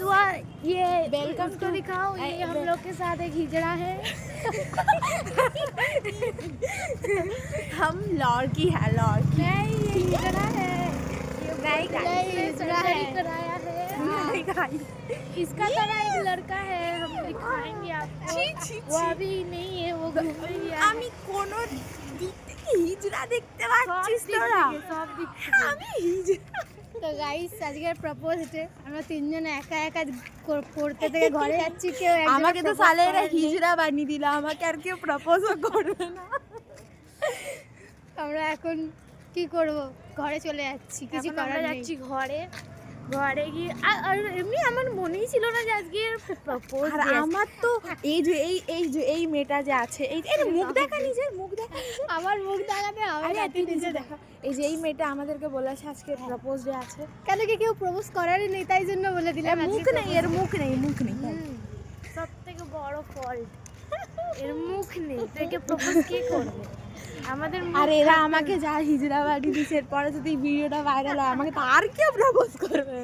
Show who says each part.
Speaker 1: हुआ ये
Speaker 2: वेलकम
Speaker 1: उसको दिखाओ, ये हम लोग के साथ एक हिजड़ा है।
Speaker 2: हम लड़की है, लड़की
Speaker 1: नहीं ये हिजड़ा है,
Speaker 2: नहीं
Speaker 1: हिजड़ा है कराया है।
Speaker 2: नहीं खाई।
Speaker 1: इसका तरह एक लड़का है, हम दिखाएंगे आपको। वो अभी नहीं है, वो घूम रही है।
Speaker 2: আমি কোন দিক থেকে হিজড়া দেখতে পাচ্ছিস তোরা?
Speaker 1: সব দিক
Speaker 2: আমি হিজড়া
Speaker 1: তো গাইস আজকের প্রপোজ ডে, আমরা তিনজন একা একা পড়তে থেকে ঘরে যাচ্ছি, কেউ একজন
Speaker 2: আমাকে তো সালে এরা হিজড়া বানিয়ে দিল, আমাকে আর কেউ প্রপোজও করবে না।
Speaker 1: আমরা এখন কি করব, ঘরে চলে যাচ্ছি, কিছু
Speaker 2: এখন
Speaker 1: করার
Speaker 2: আমরা
Speaker 1: নেই।
Speaker 2: যাচ্ছি ঘরে
Speaker 1: গিয়ে আর এমনি আমার মনেই ছিল না যে আজকে প্রপোজ
Speaker 2: আর আমার তো এই মেয়েটা যে আছে, এই মুখ দেখা, নিজের মুখ দেখা।
Speaker 1: আমার মুখ দেখাতে হবে
Speaker 2: আরে
Speaker 1: না,
Speaker 2: তুই নিজে দেখা, এই যে এই মেয়েটা আমাদেরকে বলেছে আজকে প্রপোজ ডে আছে।
Speaker 1: কেন কি কেউ প্রপোজ করারই নেই, তাই জন্য বলে দিলাম
Speaker 2: মুখ নেই, এর মুখ নেই, মুখ নেই।
Speaker 1: সব থেকে বড় ফল্ট, এর মুখ নেই, থেকে প্রপোজ কে করবে? আমাদের
Speaker 2: আর এরা আমাকে যা হিজড়া বানিয়ে দিচ্ছে, এরপরে যদি ভিডিওটা ভাইরাল হয় আমাকে তো আর কেউ প্রপোজ করবে না।